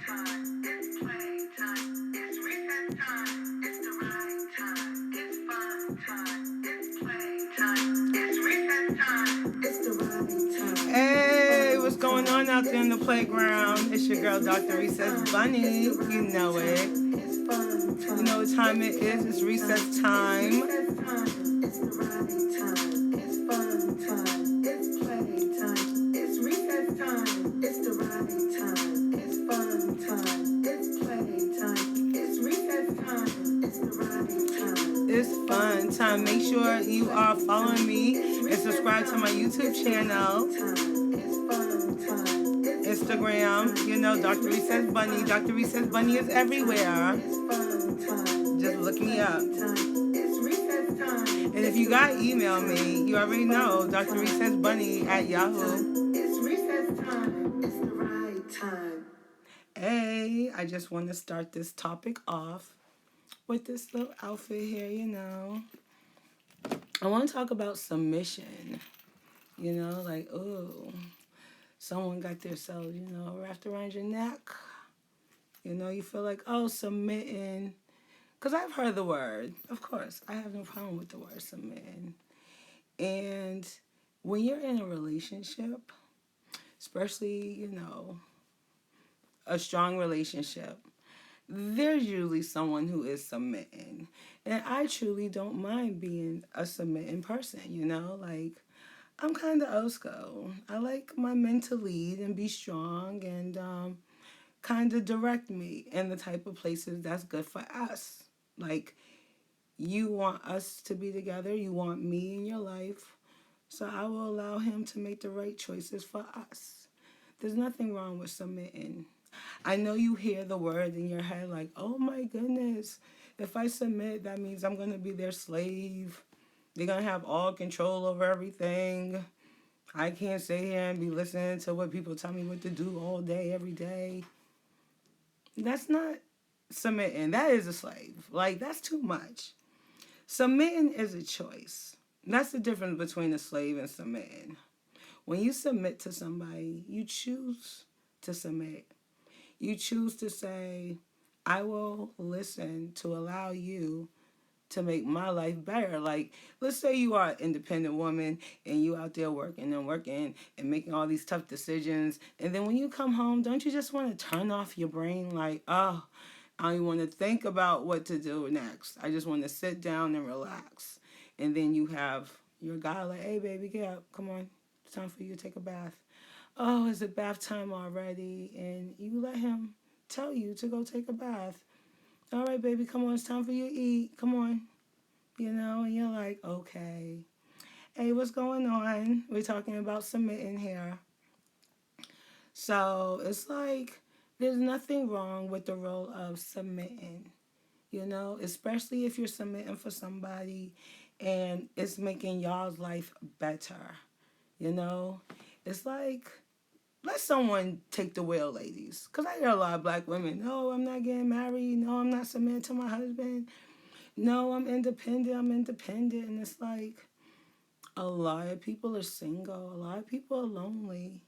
time, it's playtime, it's recess time, it's the right time, it's fun time, it's playtime, it's recess time, it's the right time. Hey, what's going on out there in the playground? It's your girl, Dr. Recess Bunny. You know it. You know what time it is. It's recess time. It's the right time. It's fun time. It's playtime. It's recess time. It's the right time. It's fun time. It's playtime. It's recess time. It's the right time. It's fun time. Make sure you are following me and subscribe to my YouTube channel. Instagram, you know, Dr. Recess Bunny. Dr. Recess Bunny is everywhere. Just look me up. And if you got email me, you already know, Dr. Recess Bunny at Yahoo. It's recess time. It's the right time. Hey, I just want to start this topic off with this little outfit here, you know. I want to talk about submission. You know, like, oh, someone got themselves, you know, wrapped around your neck. You know, you feel like, oh, submitting. Because I've heard the word. Of course, I have no problem with the word submitting. And when you're in a relationship, especially, you know, a strong relationship, there's usually someone who is submitting. And I truly don't mind being a submitting person, you know? Like, I'm kind of old school. I like my men to lead and be strong and kind of direct me in the type of places that's good for us. Like, you want us to be together. You want me in your life. So I will allow him to make the right choices for us. There's nothing wrong with submitting. I know you hear the word in your head like, oh my goodness, if I submit, that means I'm going to be their slave. They're going to have all control over everything. I can't sit here and be listening to what people tell me what to do all day, every day. That's not submitting. That is a slave. Like, that's too much. Submitting is a choice. That's the difference between a slave and submitting. When you submit to somebody, you choose to submit. You choose to say, I will listen to allow you to make my life better. Like, let's say you are an independent woman and you out there working and making all these tough decisions. And then when you come home, don't you just want to turn off your brain? Like, oh, I don't even want to think about what to do next. I just want to sit down and relax. And then you have your guy like, hey, baby, get up. Come on. It's time for you to take a bath. Oh, is it bath time already? And you let him tell you to go take a bath. All right, baby, come on. It's time for you to eat. Come on. You know, and you're like, okay. Hey, what's going on? We're talking about submitting here. So it's like there's nothing wrong with the role of submitting, you know, especially if you're submitting for somebody and it's making y'all's life better, you know. It's like, let someone take the wheel, ladies. Because I hear a lot of black women, no, I'm not getting married. No, I'm not submitting to my husband. No, I'm independent. And it's like, a lot of people are single. A lot of people are lonely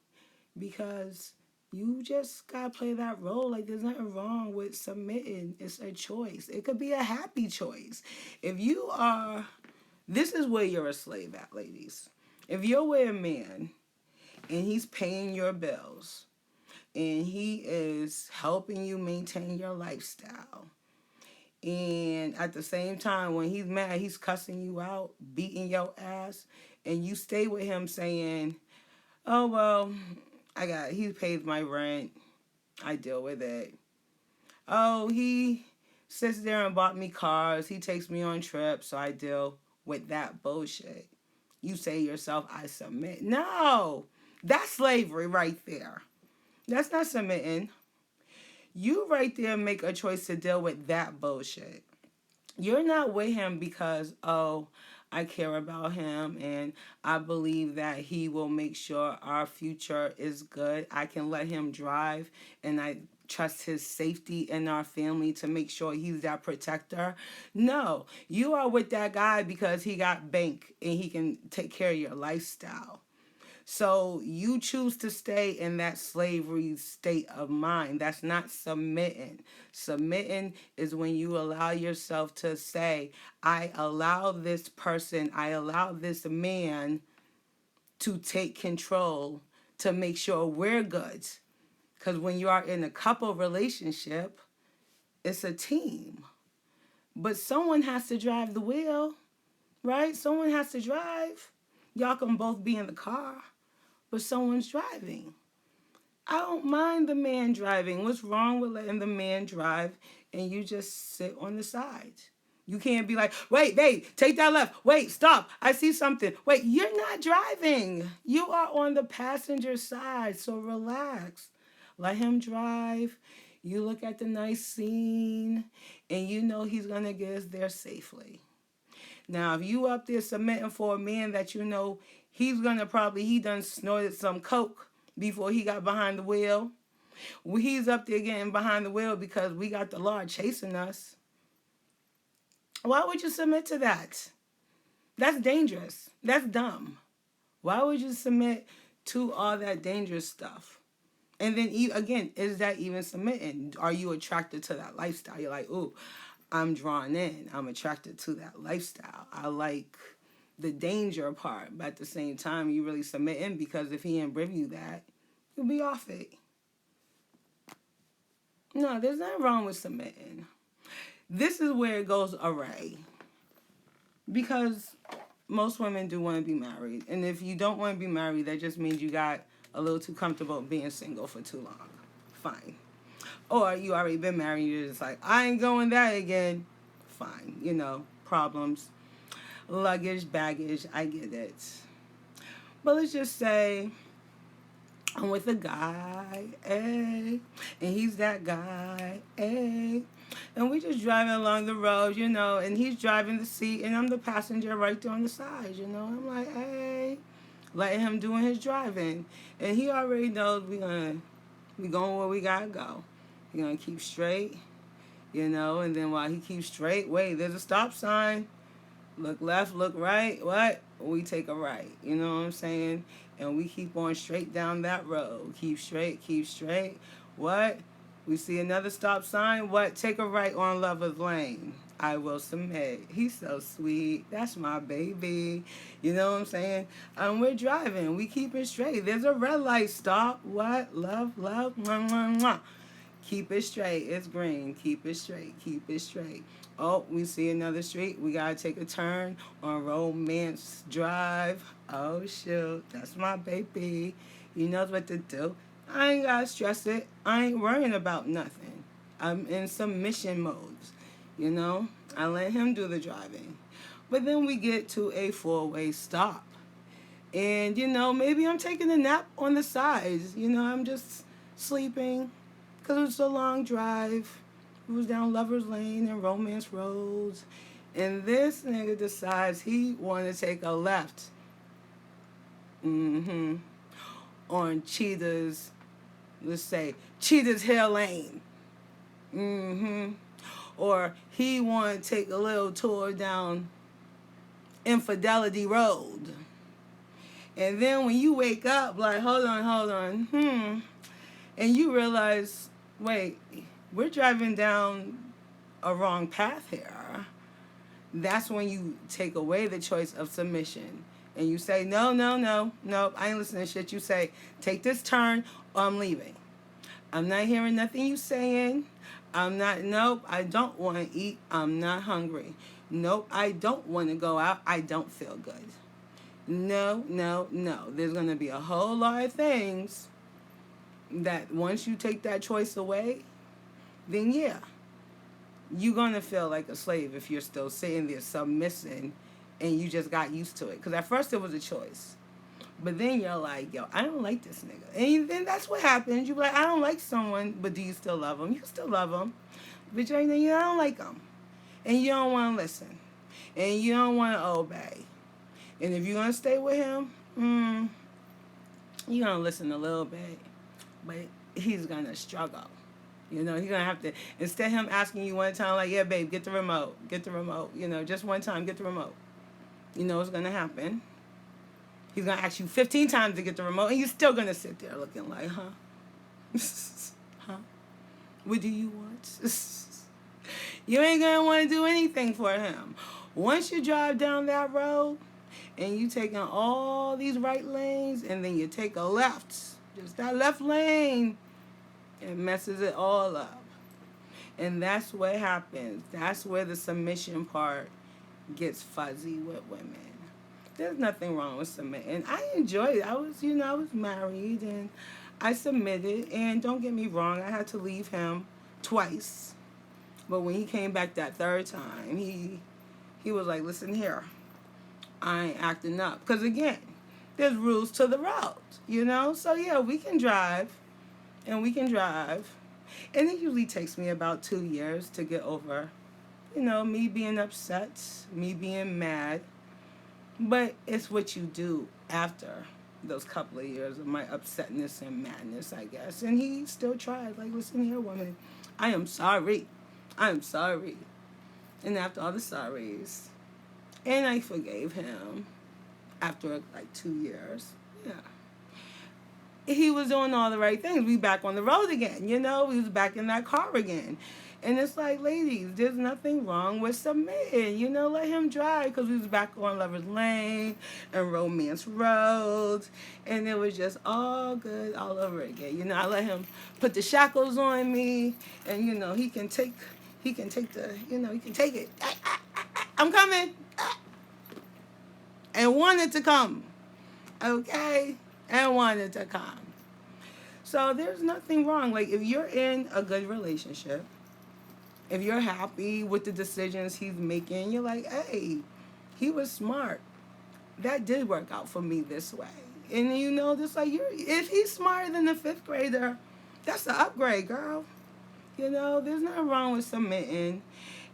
because you just gotta play that role. Like, there's nothing wrong with submitting. It's a choice. It could be a happy choice. If you are, this is where you're a slave at, ladies. If you're with a man and he's paying your bills and he is helping you maintain your lifestyle, and at the same time, when he's mad, he's cussing you out, beating your ass, and you stay with him saying, oh, well, he pays my rent. I deal with it. Oh, he sits there and bought me cars. He takes me on trips, so I deal with that bullshit. You say to yourself, I submit. No, that's slavery right there. That's not submitting. You right there make a choice to deal with that bullshit. You're not with him because, oh, I care about him and I believe that he will make sure our future is good. I can let him drive and I trust his safety in our family to make sure he's that protector. No, you are with that guy because he got bank and he can take care of your lifestyle. So you choose to stay in that slavery state of mind. That's not submitting. Submitting is when you allow yourself to say, I allow this person, I allow this man to take control to make sure we're good. Because when you are in a couple relationship, it's a team. But someone has to drive the wheel, right? Someone has to drive. Y'all can both be in the car, but someone's driving. I don't mind the man driving. What's wrong with letting the man drive and you just sit on the side? You can't be like, wait, babe, take that left. Wait, stop. I see something. Wait, you're not driving. You are on the passenger side, so relax. Let him drive. You look at the nice scene, and you know he's going to get us there safely. Now, if you up there submitting for a man that you know he's going to he done snorted some coke before he got behind the wheel. He's up there getting behind the wheel because we got the law chasing us. Why would you submit to that? That's dangerous. That's dumb. Why would you submit to all that dangerous stuff? And then, again, is that even submitting? Are you attracted to that lifestyle? You're like, ooh, I'm drawn in. I'm attracted to that lifestyle. I like the danger part. But at the same time, you really submitting because if he didn't bring you that, you'll be off it. No, there's nothing wrong with submitting. This is where it goes awry. Because most women do want to be married. And if you don't want to be married, that just means you got a little too comfortable being single for too long. Fine. Or you already been married and you're just like, I ain't going that again. Fine. You know, problems. Luggage, baggage, I get it. But let's just say I'm with a guy, and he's that guy, and we just driving along the road, you know, and he's driving the seat, and I'm the passenger right there on the side, you know. I'm like, hey, letting him doing his driving, and he already knows we going where we gotta go. We're gonna keep straight, you know, and then while he keeps straight, wait, there's a stop sign. Look left, look right. What? We take a right. You know what I'm saying? And we keep on straight down that road. Keep straight, keep straight. What? We see another stop sign. What? Take a right on Lover's Lane. I will submit. He's so sweet. That's my baby. You know what I'm saying? And we're driving. We keep it straight. There's a red light. Stop. What? Love, love. Mwah, mwah, mwah. Keep it straight. It's green. Keep it straight. Keep it straight. Oh, we see another street. We got to take a turn on Romance Drive. Oh, shoot. That's my baby. He knows what to do. I ain't got to stress it. I ain't worrying about nothing. I'm in submission modes. You know? I let him do the driving. But then we get to a four-way stop. And, you know, maybe I'm taking a nap on the sides. You know, I'm just sleeping because it's a long drive. It was down Lover's Lane and Romance Roads. And this nigga decides he want to take a left. On Cheetah's, let's say, Cheetah's Hill Lane. Or he want to take a little tour down Infidelity Road. And then when you wake up, like, hold on. And you realize, wait, we're driving down a wrong path here. That's when you take away the choice of submission. And you say, no, I ain't listening to shit. You say, take this turn or I'm leaving. I'm not hearing nothing you saying. Nope, I don't want to eat. I'm not hungry. Nope, I don't want to go out. I don't feel good. No. There's going to be a whole lot of things that once you take that choice away, then yeah, you're going to feel like a slave if you're still sitting there submissing and you just got used to it. Because at first it was a choice. But then you're like, yo, I don't like this nigga. And then that's what happens. You're like, I don't like someone, but do you still love him? You still love him. But you don't like him. And you don't want to listen. And you don't want to obey. And if you're going to stay with him, you're going to listen a little bit. But he's going to struggle. You know, he's going to have to, instead of him asking you one time, like, yeah, babe, get the remote. You know, just one time, get the remote. You know what's going to happen. He's going to ask you 15 times to get the remote, and you're still going to sit there looking like, huh? Huh? What do you want? You ain't going to want to do anything for him. Once you drive down that road and you taking all these right lanes and then you take a left, just that left lane, it messes it all up. And that's what happens. That's where the submission part gets fuzzy with women. There's nothing wrong with submitting. I enjoyed it. I was married and I submitted. And don't get me wrong, I had to leave him twice. But when he came back that third time, he was like, listen here, I ain't acting up. Because again, there's rules to the road, So yeah, we can drive. And we can drive. And it usually takes me about 2 years to get over, me being upset, me being mad. But it's what you do after those couple of years of my upsetness and madness, I guess. And he still tried. Like, listen here, woman, I am sorry. I'm sorry. And after all the sorries, and I forgave him after like 2 years. Yeah. He was doing all the right things. We back on the road again, We was back in that car again. And it's like, ladies, there's nothing wrong with submitting. Let him drive, because we was back on Lover's Lane and Romance Road. And it was just all good all over again. I let him put the shackles on me. And, he can take it. I'm coming. And wanted to come. Okay? And wanted to come. So there's nothing wrong. Like, if you're in a good relationship, if you're happy with the decisions he's making, you're like, hey, he was smart. That did work out for me this way. And just like, if he's smarter than the 5th grader, that's the upgrade, girl. There's nothing wrong with submitting.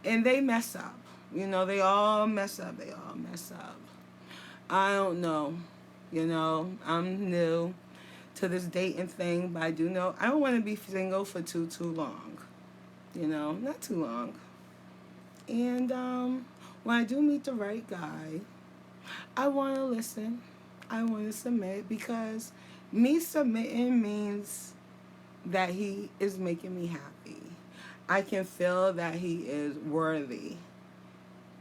And they mess up. They all mess up. I don't know. I'm new to this dating thing, but I do know I don't want to be single for too long. Not too long. And when I do meet the right guy, I want to listen. I want to submit, because me submitting means that he is making me happy. I can feel that he is worthy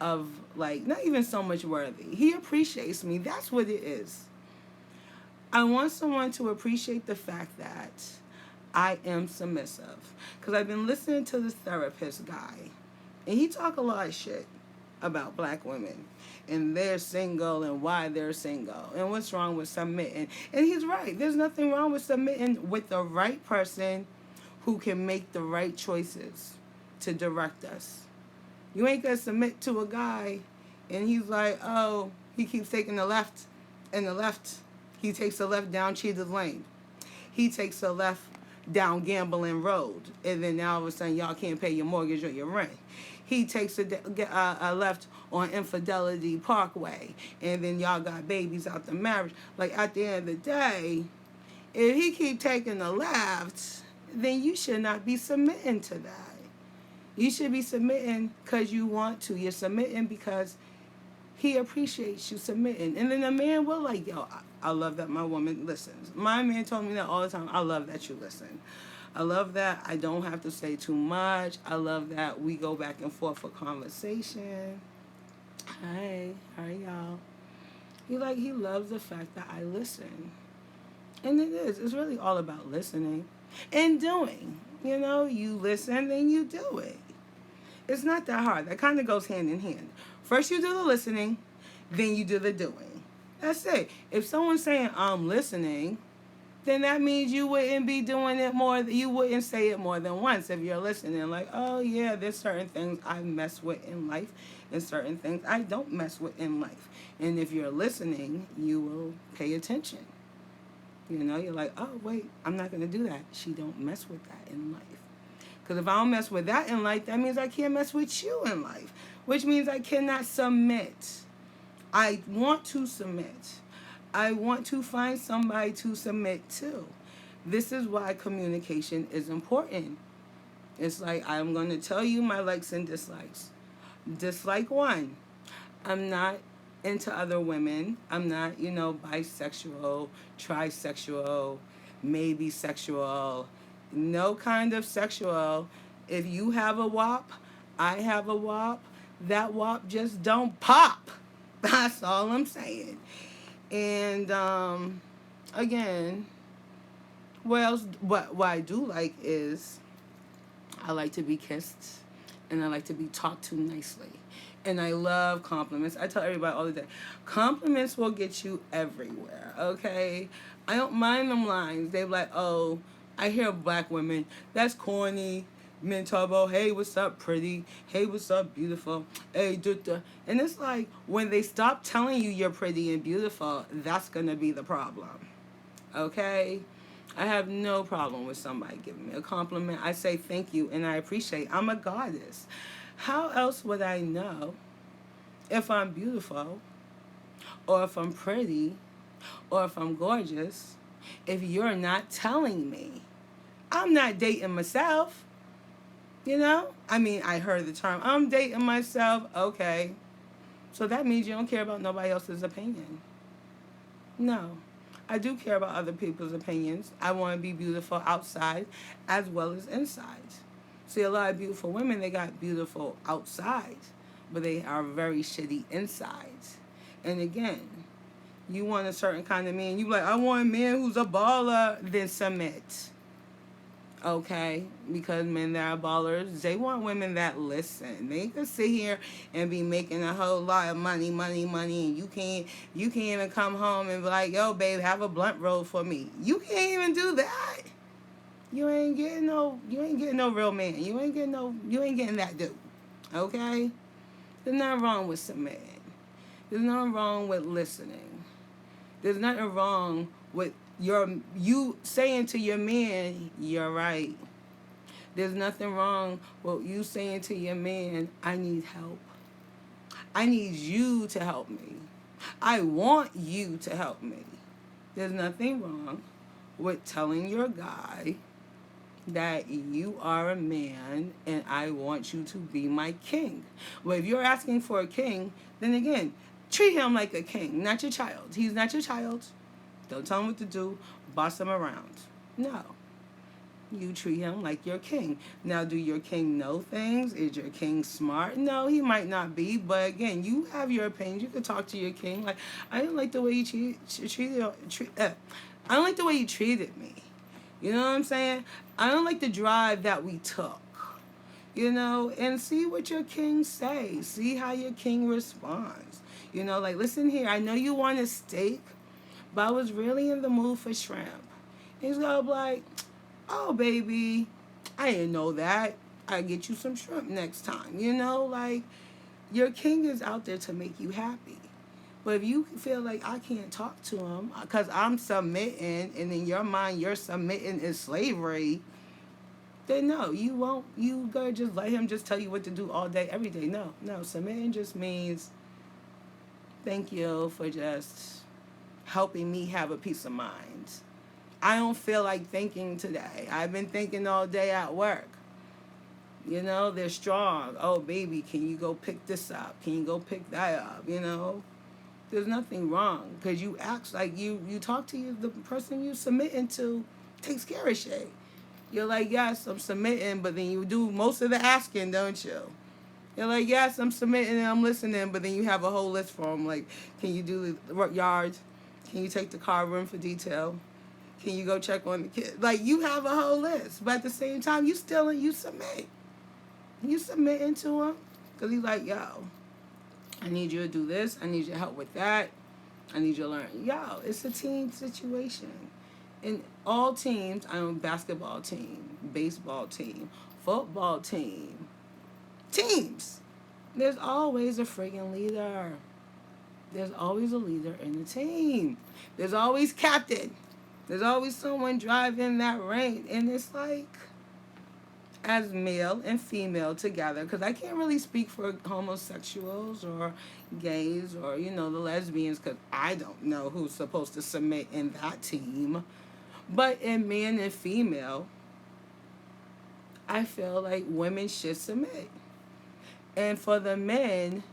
of, like, not even so much worthy. He appreciates me. That's what it is. I want someone to appreciate the fact that I am submissive. Because I've been listening to this therapist guy, and he talk a lot of shit about black women, and they're single, and why they're single, and what's wrong with submitting. And he's right. There's nothing wrong with submitting with the right person who can make the right choices to direct us. You ain't going to submit to a guy, and he's like, oh, he keeps taking the left, and the left. He takes a left down Cheetah's Lane. He takes a left down Gambling Road. And then now all of a sudden y'all can't pay your mortgage or your rent. He takes a left on Infidelity Parkway. And then y'all got babies out the marriage. Like, at the end of the day, if he keep taking the left, then you should not be submitting to that. You should be submitting because you want to. You're submitting because he appreciates you submitting. And then the man will like, yo, I love that my woman listens. My man told me that all the time. I love that you listen. I love that I don't have to say too much. I love that we go back and forth for conversation. Hi, y'all. He loves the fact that I listen. And it is. It's really all about listening and doing. You listen, then you do it. It's not that hard. That kind of goes hand in hand. First you do the listening, then you do the doing. That's it. If someone's saying, I'm listening, then that means you wouldn't be doing it more. You wouldn't say it more than once if you're listening. Like, oh, yeah, there's certain things I mess with in life and certain things I don't mess with in life. And if you're listening, you will pay attention. You're like, oh, wait, I'm not going to do that. She don't mess with that in life. Because if I don't mess with that in life, that means I can't mess with you in life, which means I cannot submit. I want to submit. I want to find somebody to submit to. This is why communication is important. It's like, I'm going to tell you my likes and dislikes. Dislike 1, I'm not into other women. I'm not, bisexual, trisexual, maybe sexual, no kind of sexual. If you have a WAP, I have a WAP, that WAP just don't pop. That's all I'm saying. And again, what I do like is I like to be kissed and I like to be talked to nicely. And I love compliments. I tell everybody all the day, compliments will get you everywhere, okay? I don't mind them lines. They're like, oh, I hear black women, that's corny. Men talk about, hey, what's up, pretty? Hey, what's up, beautiful? Hey, duh. And it's like, when they stop telling you you're pretty and beautiful, that's going to be the problem, okay? I have no problem with somebody giving me a compliment. I say thank you and I appreciate. I'm a goddess. How else would I know if I'm beautiful or if I'm pretty or if I'm gorgeous if you're not telling me? I'm not dating myself. I mean, I heard the term, I'm dating myself. Okay. So that means you don't care about nobody else's opinion. No. I do care about other people's opinions. I want to be beautiful outside as well as inside. See, a lot of beautiful women, they got beautiful outside, but they are very shitty inside. And again, you want a certain kind of man. You like, I want a man who's a baller, then submit. Okay? Because men that are ballers, they want women that listen. They can sit here and be making a whole lot of money, and you can't even come home and be like, yo, babe, have a blunt roll for me. You can't even do that. You ain't getting no real man. You ain't getting that dude. Okay? There's nothing wrong with submitting. There's nothing wrong with listening. There's nothing wrong with you saying to your man, you're right. There's nothing wrong with you saying to your man, I need help. I need you to help me. I want you to help me. There's nothing wrong with telling your guy that you are a man and I want you to be my king. Well, if you're asking for a king, then again, treat him like a king, not your child. He's not your child. Don't tell him what to do. Boss him around. No. You treat him like your king. Now, do your king know things? Is your king smart? No, he might not be. But again, you have your opinions. You can talk to your king. Like, I didn't like the way you I don't like the way you treated me. You know what I'm saying? I don't like the drive that we took. And see what your king says. See how your king responds. Like, listen here. I know you want a steak, but I was really in the mood for shrimp. He's gonna be like, oh, baby, I didn't know that. I'll get you some shrimp next time. Like, your king is out there to make you happy. But if you feel like I can't talk to him because I'm submitting, and in your mind you're submitting is slavery, then no, you won't. You gotta just let him just tell you what to do all day, every day. No, submitting just means thank you for just helping me have a peace of mind. I don't feel like thinking today. I've been thinking all day at work. They're strong. Oh, baby, can you go pick this up? Can you go pick that up? There's nothing wrong because you act like you talk to the person you submitting to takes care of shit. You're like, yes, I'm submitting, but then you do most of the asking, don't you? You're like, yes, I'm submitting and I'm listening, but then you have a whole list for them. Like, can you do the yards? Can you take the car room for detail? Can you go check on the kid? Like, you have a whole list, but at the same time, you submit. You submitting to him because he's like, yo, I need you to do this. I need your help with that. I need you to learn. Yo, it's a team situation. In all teams, I'm a basketball team, baseball team, football team. Teams. There's always a friggin' leader. There's always a leader in the team. There's always captain. There's always someone driving that reign. And it's like, as male and female together, because I can't really speak for homosexuals or gays or, the lesbians, because I don't know who's supposed to submit in that team. But in man and female, I feel like women should submit. And for the men,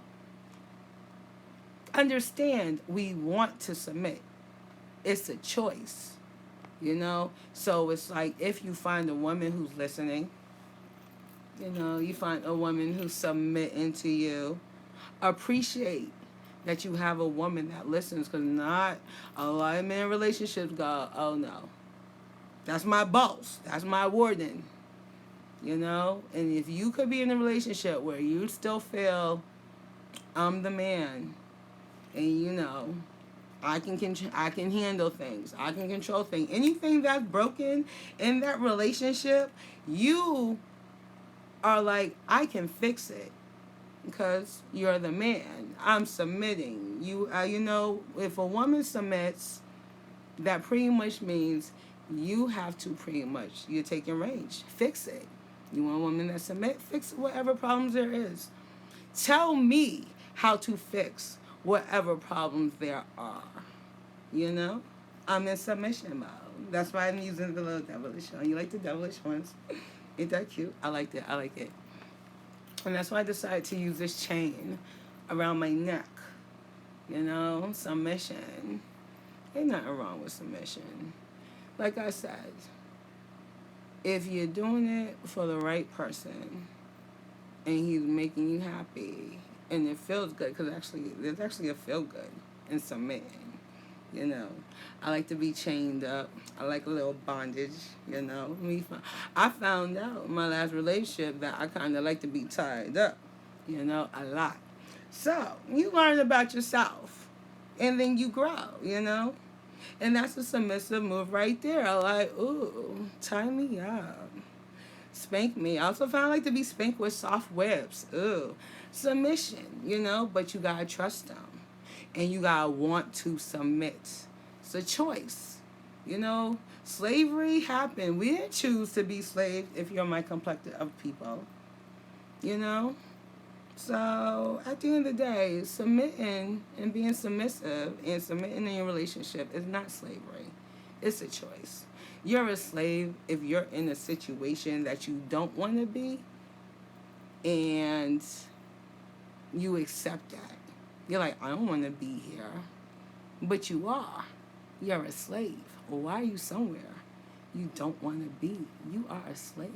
understand we want to submit. It's a choice, you know? So it's like if you find a woman who's listening, you know, you find a woman who's submitting to you, appreciate that you have a woman that listens, because not a lot of men in relationships go, oh no, that's my boss, that's my warden, you know? And if you could be in a relationship where you still feel I'm the man, and you know, I can handle things, I can control things, anything that's broken in that relationship, you are like, I can fix it because you're the man. I'm submitting. You know, if a woman submits, that pretty much means you have to pretty much, you're taking range. Fix it. You want a woman that submit? Fix whatever problems there is. Tell me how to fix whatever problems there are. You know? I'm in submission mode. That's why I'm using the little devilish one. You like the devilish ones? Ain't that cute? I like it. I like it. And that's why I decided to use this chain around my neck. You know, submission. Ain't nothing wrong with submission. Like I said, if you're doing it for the right person and he's making you happy and it feels good, because there's actually a feel good in submitting. You know, I like to be chained up. I like a little bondage, you know. I found out in my last relationship that I kind of like to be tied up, you know, a lot. So, you learn about yourself, and then you grow, you know. And that's a submissive move right there. Like, ooh, tie me up. Spank me. I also found I like to be spanked with soft whips. Ooh. Submission, you know, but you gotta trust them. And you gotta want to submit. It's a choice. You know, slavery happened. We didn't choose to be slaves if you're my complected of people. You know? So, at the end of the day, submitting and being submissive and submitting in your relationship is not slavery. It's a choice. You're a slave if you're in a situation that you don't want to be and you accept that. You're like, I don't want to be here. But you are. You're a slave. Well, why are you somewhere you don't want to be? You are a slave.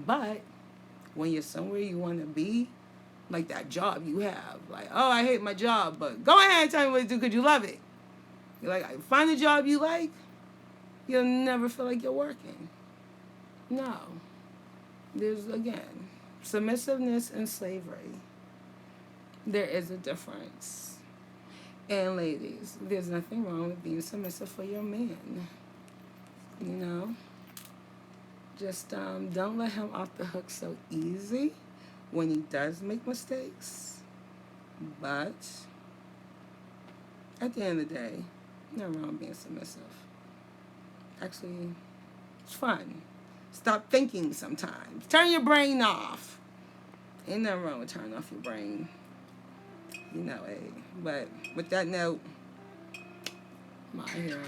But when you're somewhere you want to be, like that job you have, like, oh, I hate my job, but go ahead and tell me what to do because you love it. You're like, find a job you like, you'll never feel like you're working. No. There's, again, submissiveness and slavery. There is a difference. And ladies, there's nothing wrong with being submissive for your man. You know? Just don't let him off the hook so easy when he does make mistakes. But at the end of the day, nothing wrong with being submissive. Actually, it's fun. Stop thinking sometimes. Turn your brain off. Ain't nothing wrong with turning off your brain. You know it. But with that note, my hair.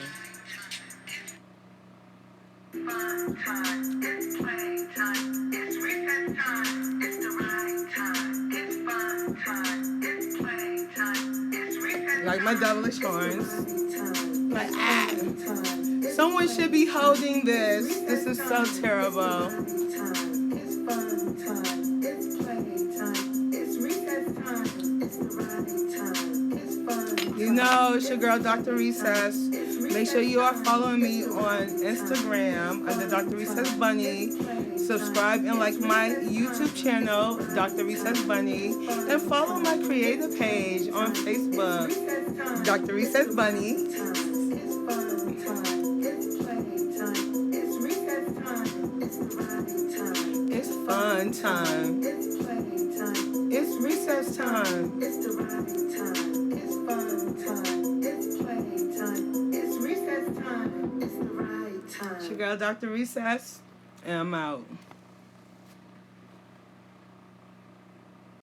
Fun time, it's play time, it's recess time, it's the right time, it's fun time, it's play time, it's recess. Like my devilish horns. Like, someone should be holding this. This is so terrible. It's fun time, it's play time, it's recess time, it's the right time, it's fun. You know, it's your girl, Dr. Recess. Make sure you are following me on Instagram under Dr. Recess Bunny. Subscribe and like my YouTube channel, Dr. Recess Bunny. And follow my creative page on Facebook, Dr. Recess Bunny. It's fun time. It's recess time. It's the right time. It's fun time. It's play time. It's recess time. It's the right time. It's your girl, Dr. Recess, and I'm out.